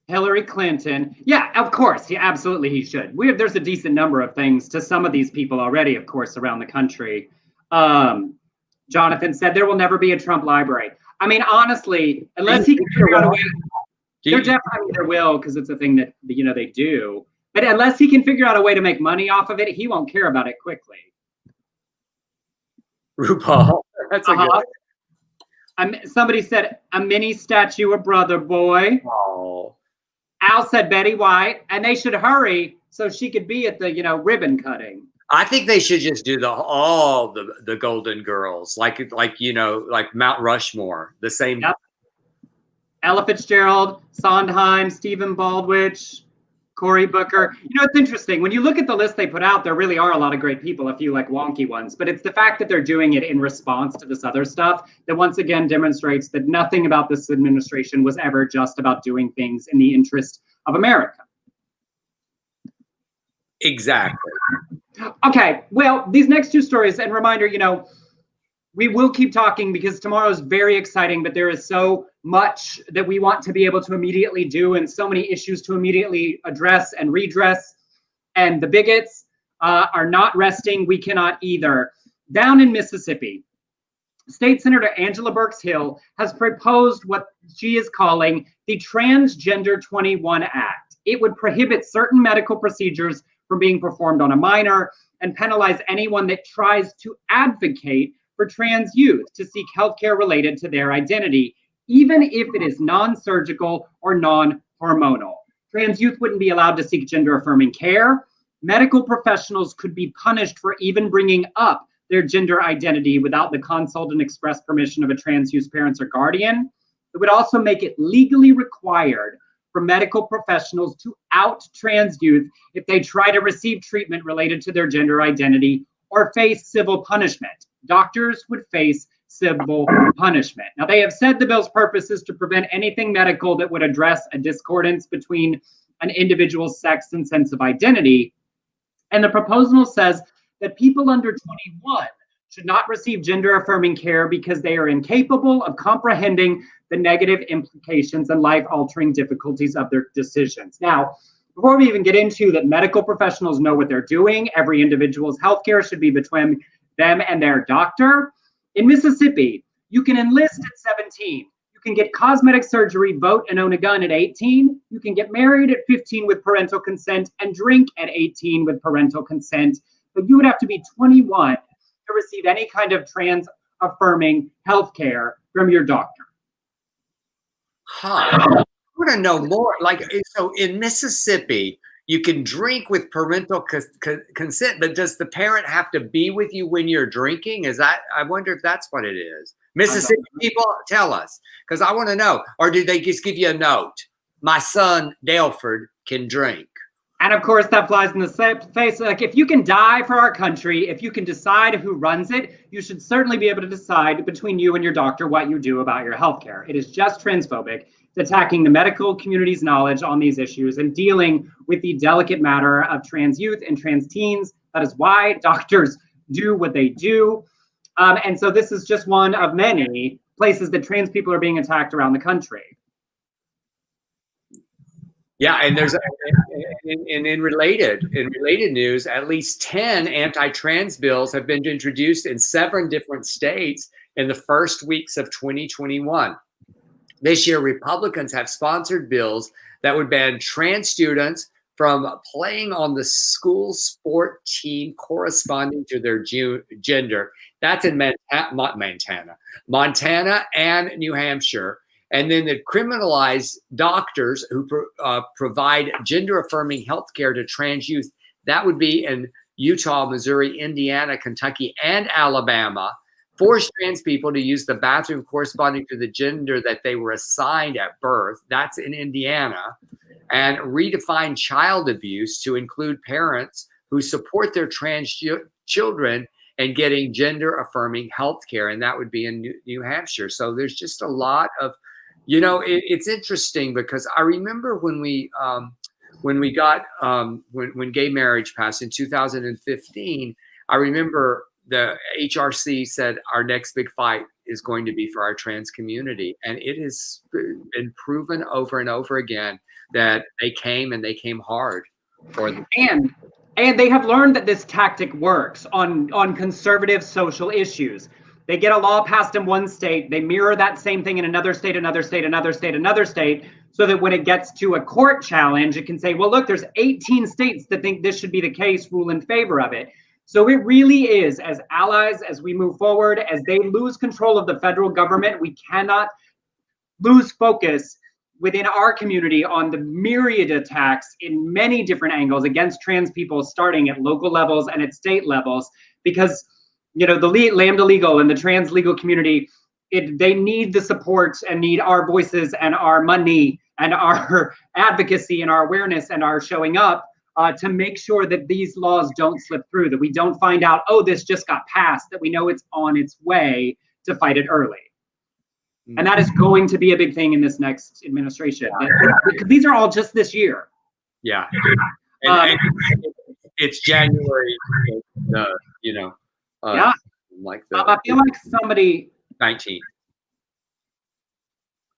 Hillary Clinton. Yeah, of course. Yeah, absolutely he should. There's a decent number of things to some of these people already, of course, around the country. Jonathan said there will never be a Trump library. I mean, honestly, unless he can figure out a way, there will, because it's a thing that, you know, they do. But unless he can figure out a way to make money off of it, he won't care about it quickly. RuPaul. That's a good. Somebody said a mini statue of Brother Boy. Oh. Al said Betty White, and they should hurry so she could be at the, you know, ribbon cutting. I think they should just do all the Golden Girls, like you know, like Mount Rushmore, the same. Yep. Ella Fitzgerald, Sondheim, Stephen Baldwin, Cory Booker. You know, it's interesting. When you look at the list they put out, there really are a lot of great people, a few like wonky ones. But it's the fact that they're doing it in response to this other stuff that once again demonstrates that nothing about this administration was ever just about doing things in the interest of America. Exactly. Okay, well, these next two stories, and reminder, you know, we will keep talking because tomorrow is very exciting, but there is so much that we want to be able to immediately do and so many issues to immediately address and redress. And the bigots are not resting. We cannot either. Down in Mississippi, State Senator Angela Burks Hill has proposed what she is calling the Transgender 21 Act. It would prohibit certain medical procedures from being performed on a minor and penalize anyone that tries to advocate for trans youth to seek healthcare related to their identity, even if it is non-surgical or non-hormonal. Trans youth wouldn't be allowed to seek gender-affirming care. Medical professionals could be punished for even bringing up their gender identity without the consult and express permission of a trans youth's parents or guardian. It would also make it legally required for medical professionals to out trans youth if they try to receive treatment related to their gender identity or face civil punishment. Doctors would face civil punishment. Now, they have said the bill's purpose is to prevent anything medical that would address a discordance between an individual's sex and sense of identity. And the proposal says that people under 21 should not receive gender-affirming care because they are incapable of comprehending the negative implications and life-altering difficulties of their decisions. Now, before we even get into that, medical professionals know what they're doing. Every individual's healthcare should be between them and their doctor. In Mississippi, you can enlist at 17. You can get cosmetic surgery, vote, and own a gun at 18. You can get married at 15 with parental consent and drink at 18 with parental consent. But you would have to be 21 to receive any kind of trans-affirming healthcare from your doctor. Huh. I want to know more. Like, so in Mississippi, you can drink with parental consent, but does the parent have to be with you when you're drinking? I wonder if that's what it is. Mississippi people, tell us, because I want to know. Or do they just give you a note? My son, Daleford, can drink. And of course, that flies in the face. Like, if you can die for our country, if you can decide who runs it, you should certainly be able to decide between you and your doctor what you do about your healthcare. It is just transphobic. It's attacking the medical community's knowledge on these issues and dealing with the delicate matter of trans youth and trans teens. That is why doctors do what they do. And so this is just one of many places that trans people are being attacked around the country. Yeah, and there's in related news, at least 10 anti-trans bills have been introduced in 7 different states in the first weeks of 2021. This year, Republicans have sponsored bills that would ban trans students from playing on the school sport team corresponding to their gender. That's in Montana and New Hampshire. And then they criminalize doctors who provide gender-affirming health care to trans youth. That would be in Utah, Missouri, Indiana, Kentucky, and Alabama. Force trans people to use the bathroom corresponding to the gender that they were assigned at birth. That's in Indiana. And redefine child abuse to include parents who support their trans children and getting gender affirming health care. And that would be in New Hampshire. So there's just a lot of, it's interesting because I remember when we got, when gay marriage passed in 2015, I remember the HRC said our next big fight is going to be for our trans community. And it has been proven over and over again that they came hard. And they have learned that this tactic works on conservative social issues. They get a law passed in one state, they mirror that same thing in another state, another state, another state, another state, so that when it gets to a court challenge, it can say, well, look, there's 18 states that think this should be the case, rule in favor of it. So it really is, as allies, as we move forward, as they lose control of the federal government, we cannot lose focus within our community on the myriad attacks in many different angles against trans people, starting at local levels and at state levels, because the Lambda legal and the trans legal community, they need the support and need our voices and our money and our advocacy and our awareness and our showing up to make sure that these laws don't slip through, that we don't find out, oh, this just got passed, that we know it's on its way, to fight it early. And that is going to be a big thing in this next administration. Because these are all just this year. Yeah. And it's January, yeah. I feel like somebody 19.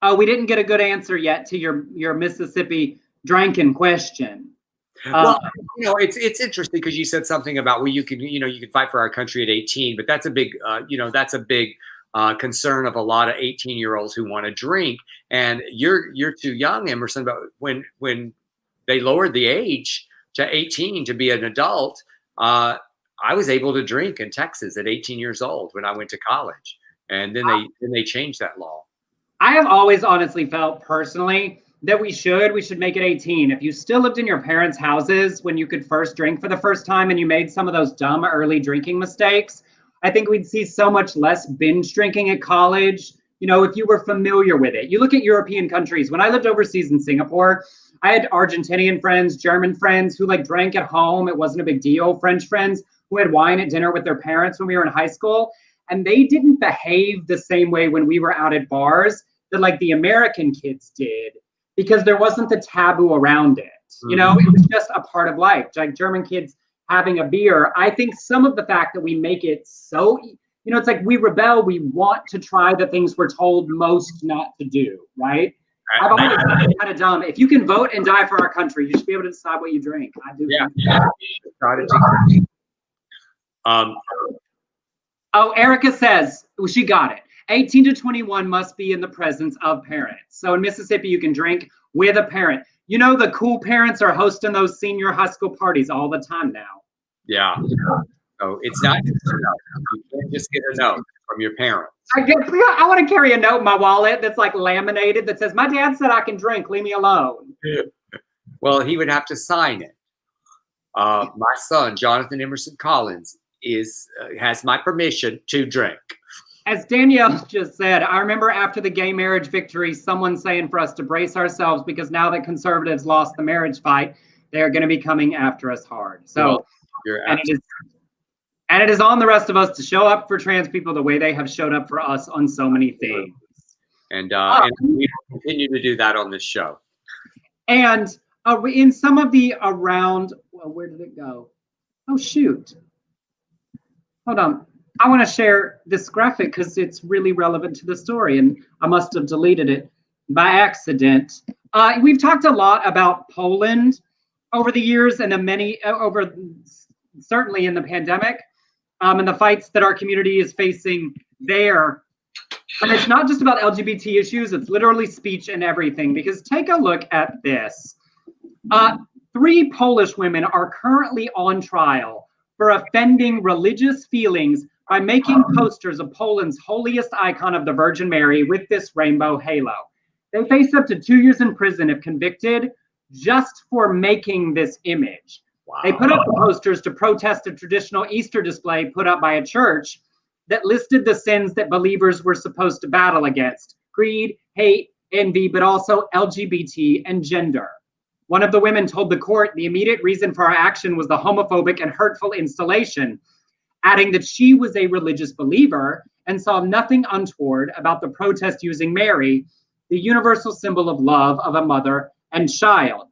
Oh, we didn't get a good answer yet to your Mississippi drinking question. Well, it's interesting because you said something about, well, you could fight for our country at 18, but that's a big, concern of a lot of 18-year-olds who want to drink. And you're too young, Emerson, but when they lowered the age to 18 to be an adult, I was able to drink in Texas at 18 years old when I went to college. And then they changed that law. I have always honestly felt personally that we should make it 18. If you still lived in your parents' houses when you could first drink for the first time and you made some of those dumb early drinking mistakes, I think we'd see so much less binge drinking at college. If you were familiar with it. You look at European countries. When I lived overseas in Singapore, I had Argentinian friends, German friends who drank at home. It wasn't a big deal. French friends who had wine at dinner with their parents when we were in high school. And they didn't behave the same way when we were out at bars that the American kids did, because there wasn't the taboo around it. It was just a part of life. Like German kids having a beer. I think some of the fact that we make it so, it's like we rebel. We want to try the things we're told most not to do, right? I've always thought it's kind of dumb. If you can vote and die for our country, you should be able to decide what you drink. I do. Yeah. Oh, Erica says, she got it. 18 to 21 must be in the presence of parents. So in Mississippi, you can drink with a parent. The cool parents are hosting those senior high school parties all the time now. Yeah. So it's not just a note. You can't just get a note from your parents. I want to carry a note in my wallet that's laminated that says, my dad said I can drink, leave me alone. Well, he would have to sign it. My son, Jonathan Emerson Collins, has my permission to drink. As Danielle just said, I remember after the gay marriage victory, someone saying for us to brace ourselves because now that conservatives lost the marriage fight, they're going to be coming after us hard. So, and it is on the rest of us to show up for trans people the way they have showed up for us on so many things. And we will continue to do that on this show. And in some of the around, well, where did it go? Oh, shoot. Hold on. I want to share this graphic because it's really relevant to the story, and I must have deleted it by accident. We've talked a lot about Poland over the years, and certainly in the pandemic, and the fights that our community is facing there. And it's not just about LGBT issues; it's literally speech and everything. Because take a look at this. 3 Polish women are currently on trial for offending religious feelings by making posters of Poland's holiest icon of the Virgin Mary with this rainbow halo. They face up to 2 years in prison if convicted just for making this image. Wow. They put up the posters to protest a traditional Easter display put up by a church that listed the sins that believers were supposed to battle against: greed, hate, envy, but also LGBT and gender. One of the women told the court the immediate reason for our action was the homophobic and hurtful installation, adding that she was a religious believer and saw nothing untoward about the protest using Mary, the universal symbol of love of a mother and child.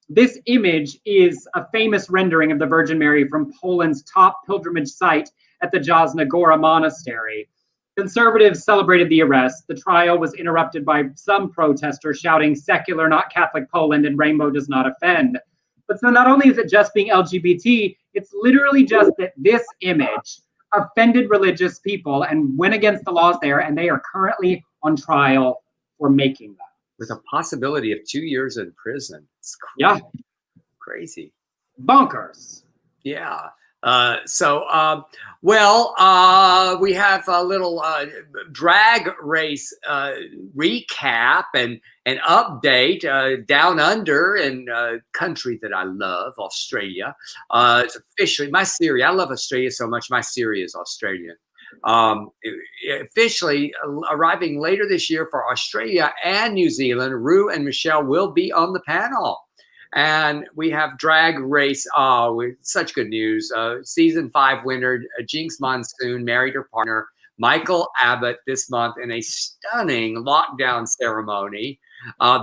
This image is a famous rendering of the Virgin Mary from Poland's top pilgrimage site at the Jasna Gora Monastery. Conservatives celebrated the arrest. The trial was interrupted by some protesters shouting, "Secular, not Catholic Poland, and rainbow does not offend." But so not only is it just being LGBT, it's literally just that this image offended religious people and went against the laws there, and they are currently on trial for making that. With a possibility of 2 years in prison. It's crazy. Yeah. Crazy. Bonkers. Yeah. We have a little drag race recap and an update down under in a country that I love, Australia. It's officially my Siri. I love Australia so much. My Siri is Australian. Officially arriving later this year for Australia and New Zealand, Rue and Michelle will be on the panel. And we have drag race. Such good news. Season 5 winner, Jinx Monsoon, married her partner, Michael Abbott, this month in a stunning lockdown ceremony.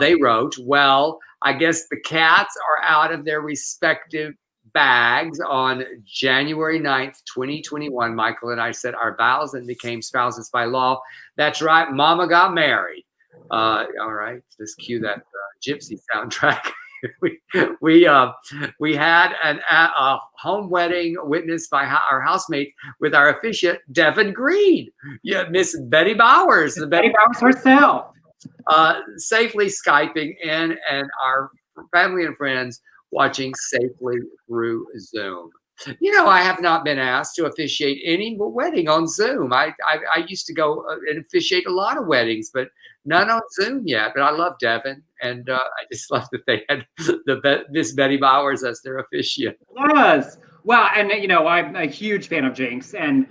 They wrote, well, I guess the cats are out of their respective bags on January 9th, 2021. Michael and I said our vows and became spouses by law. That's right. Mama got married. All right. Let's cue that gypsy soundtrack. we had a home wedding witnessed by our housemate with our officiant Devin Green. Yeah, Miss Betty Bowers, Betty Bowers herself, safely Skyping in, and our family and friends watching safely through Zoom. You know, I have not been asked to officiate any wedding on Zoom. I used to go and officiate a lot of weddings, but none on Zoom yet. But I love Devin, and I just love that they had Miss Betty Bowers as their officiant. Yes. Well, and you know, I'm a huge fan of Jinx and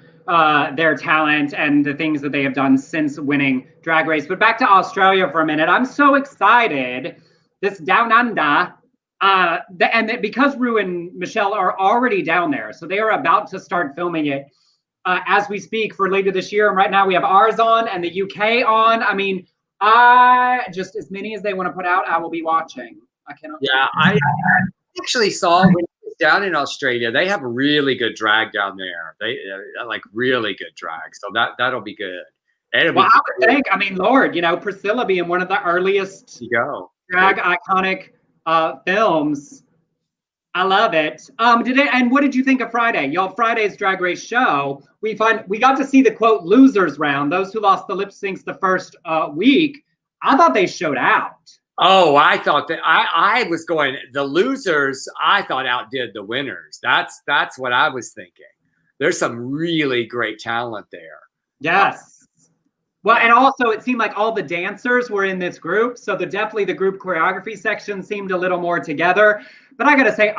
their talent and the things that they have done since winning Drag Race. But back to Australia for a minute. I'm so excited. This Down Under. Because Rue and Michelle are already down there, so they are about to start filming it as we speak for later this year. And right now we have ours on and the UK on. I mean, I just, as many as they want to put out, I will be watching. I cannot. Yeah, I actually saw when I was down in Australia, they have really good drag down there. They like really good drag, so that'll be good. I would think. I mean, Lord, you know, Priscilla being one of the earliest drag iconic films. I love it. And what did you think of Friday? Y'all, Friday's Drag Race show, we got to see the quote losers round, those who lost the lip syncs the first week. I thought they showed out. Oh, I thought that I was going, the losers, I thought outdid the winners. That's what I was thinking. There's some really great talent there. Yes. Well, and also it seemed like all the dancers were in this group. So definitely the group choreography section seemed a little more together. But I got to say,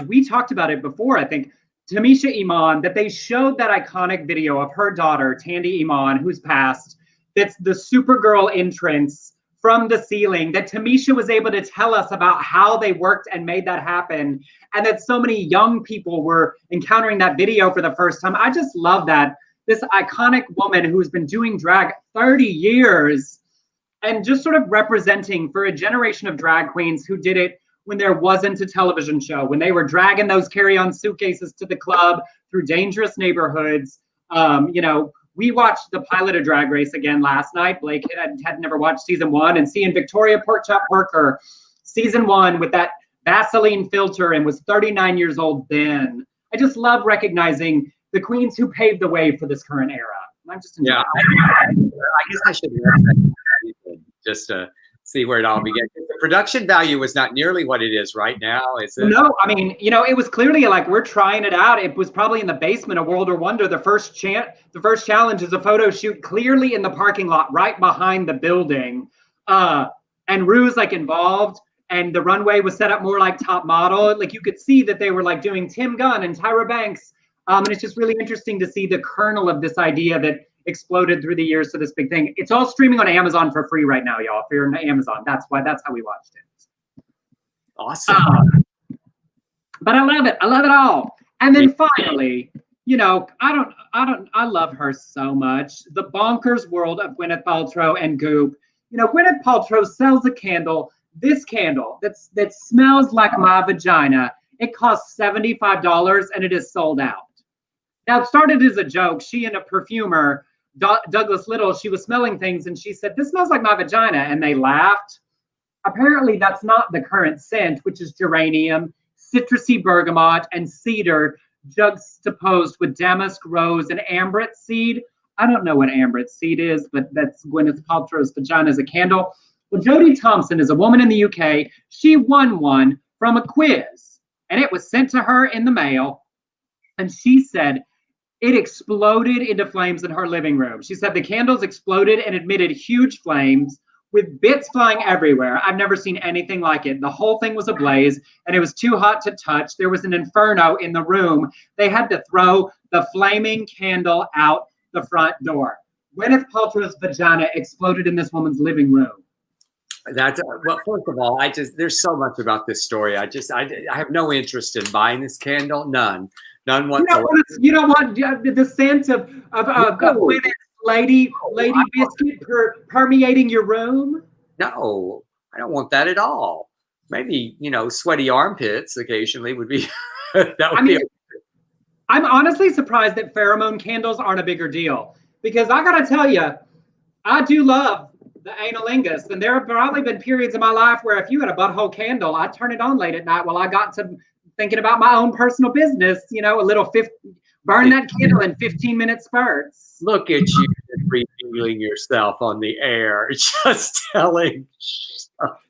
we talked about it before, I think, Tamisha Iman, that they showed that iconic video of her daughter, Tandy Iman, who's passed. That's the Supergirl entrance from the ceiling, that Tamisha was able to tell us about how they worked and made that happen. And that so many young people were encountering that video for the first time. I just love that. This iconic woman who's been doing drag 30 years and just sort of representing for a generation of drag queens who did it when there wasn't a television show, when they were dragging those carry-on suitcases to the club through dangerous neighborhoods. You know, we watched the pilot of Drag Race again last night. Blake had never watched season 1, and seeing Victoria Porkchop Parker season 1 with that Vaseline filter and was 39 years old then. I just love recognizing the queens who paved the way for this current era. I'm just enjoying I guess I should watch that just to see where it all began. The production value was not nearly what it is right now, is it? No, I mean, you know, it was clearly like we're trying it out. It was probably in the basement of World of Wonder. The first challenge is a photo shoot clearly in the parking lot right behind the building. And Rue's like involved, and the runway was set up more like Top Model. Like you could see that they were like doing Tim Gunn and Tyra Banks. And it's just really interesting to see the kernel of this idea that exploded through the years to this big thing. It's all streaming on Amazon for free right now, y'all. If you're on Amazon, that's how we watched it. Awesome. But I love it. I love it all. And then finally, you know, I love her so much. The bonkers world of Gwyneth Paltrow and Goop. You know, Gwyneth Paltrow sells a candle, this candle that smells like my vagina. It costs $75 and it is sold out. Now, it started as a joke. She and a perfumer, Douglas Little, she was smelling things and she said, "This smells like my vagina." And they laughed. Apparently, that's not the current scent, which is geranium, citrusy bergamot, and cedar juxtaposed with damask rose and ambret seed. I don't know what ambret seed is, but that's Gwyneth Paltrow's vagina as a candle. Well, Jodie Thompson is a woman in the UK. She won one from a quiz, and it was sent to her in the mail. And she said it exploded into flames in her living room. She said the candles exploded and emitted huge flames with bits flying everywhere. I've never seen anything like it. The whole thing was ablaze, and it was too hot to touch. There was an inferno in the room. They had to throw the flaming candle out the front door. Gwyneth Paltrow's vagina exploded in this woman's living room. That's well. First of all, there's so much about this story. I have no interest in buying this candle. None whatsoever. You don't want the scent of Gwyneth's lady biscuit permeating your room? No, I don't want that at all. Maybe, you know, sweaty armpits occasionally would be. I'm honestly surprised that pheromone candles aren't a bigger deal, because I gotta tell you, I do love the analingus, and there have probably been periods in my life where if you had a butthole candle, I'd turn it on late at night while I got to thinking about my own personal business. You know, burn that candle in 15-minute spurts. Look at you revealing yourself on the air, just telling.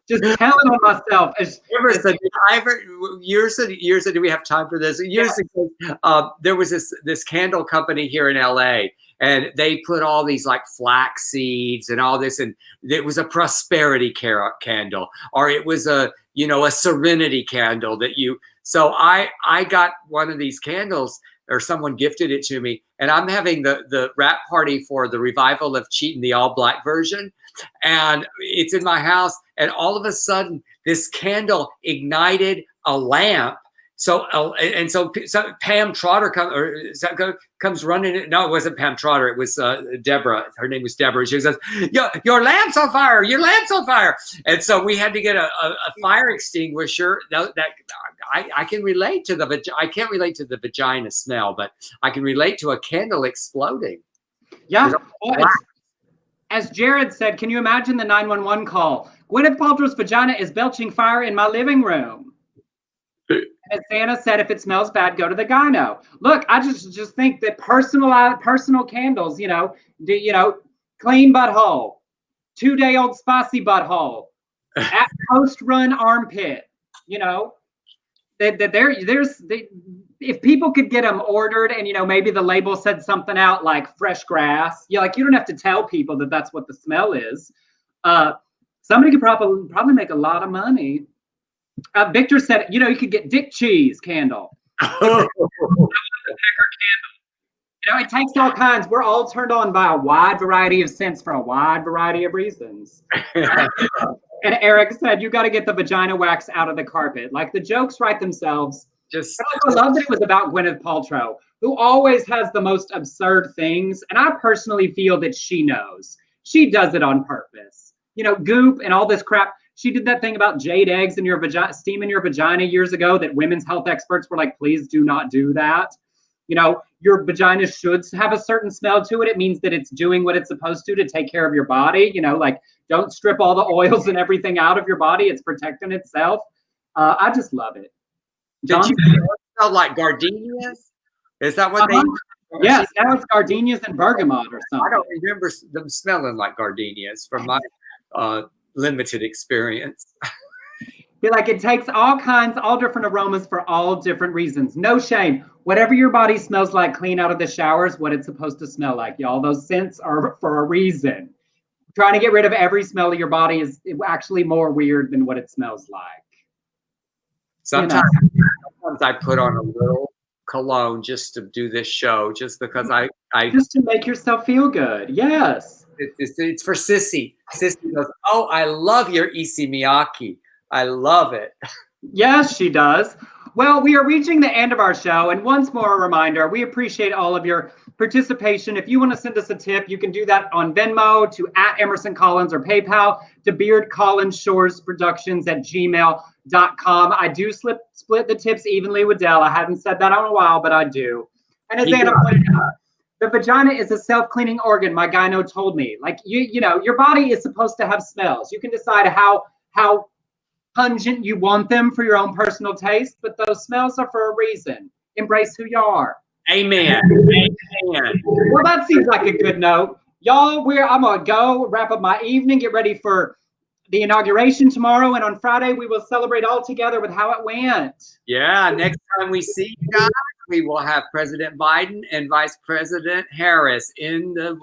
Just telling on myself. Emerson, years ago, do we have time for this? Years ago, there was this candle company here in LA, and they put all these like flax seeds and all this, and it was a prosperity candle, or it was a serenity candle that you. So I got one of these candles, or someone gifted it to me, and I'm having the wrap party for the revival of Cheatin', the all black version, and it's in my house, and all of a sudden this candle ignited a lamp. So Pam Trotter comes running. No, it wasn't Pam Trotter. It was Deborah. Her name was Deborah. She says, "Your lamp's on fire! Your lamp's on fire!" And so we had to get a fire extinguisher. I can relate to I can't relate to the vagina smell, but I can relate to a candle exploding. Yeah. As Jared said, can you imagine the 911 call? Gwyneth Paltrow's vagina is belching fire in my living room. As Santa said, if it smells bad, go to the gyno. Look, I just think that personal candles, clean butthole, 2-day-old spicy butthole, at post-run armpit, if people could get them ordered and, maybe the label said something out like fresh grass, you don't have to tell people that that's what the smell is. Somebody could probably make a lot of money. Victor said, you could get dick cheese candle. It takes all kinds. We're all turned on by a wide variety of scents for a wide variety of reasons. And Eric said, you got to get the vagina wax out of the carpet. Like, the jokes write themselves. I love that it was about Gwyneth Paltrow, who always has the most absurd things. And I personally feel that she knows. She does it on purpose. Goop and all this crap. She did that thing about jade eggs in your vagina, steaming your vagina years ago, that women's health experts were like, please do not do that. Your vagina should have a certain smell to it. It means that it's doing what it's supposed to take care of your body. Don't strip all the oils and everything out of your body. It's protecting itself. I just love it. Did you smell like gardenias? Is that what they? Yes, now it's gardenias and bergamot or something. I don't remember them smelling like gardenias from my limited experience. It takes all different aromas for all different reasons. No shame. Whatever your body smells like clean out of the shower is what it's supposed to smell like, y'all. Those scents are for a reason. Trying to get rid of every smell of your body is actually more weird than what it smells like. Sometimes I put on a little cologne just to do this show, just because I just to make yourself feel good. Yes. It's for Sissy. Sissy goes, "Oh, I love your isi miyake. I love it." Yes, she does. Well, we are reaching the end of our show. And once more, a reminder, we appreciate all of your participation. If you want to send us a tip, you can do that on Venmo to @EmersonCollins or PayPal to beardcollinsshores.productions@gmail.com. I do split the tips evenly with Dell. I haven't said that in a while, but I do. And as Anna pointed out, the vagina is a self-cleaning organ. My gyno told me, like, you know, your body is supposed to have smells. You can decide how pungent you want them for your own personal taste, but those smells are for a reason. Embrace who you are. Amen. Amen. Well, that seems like a good note. Y'all, I'm gonna go wrap up my evening, get ready for the inauguration tomorrow, and on Friday we will celebrate all together with how it went. Yeah, next time we see you guys, we will have President Biden and Vice President Harris in the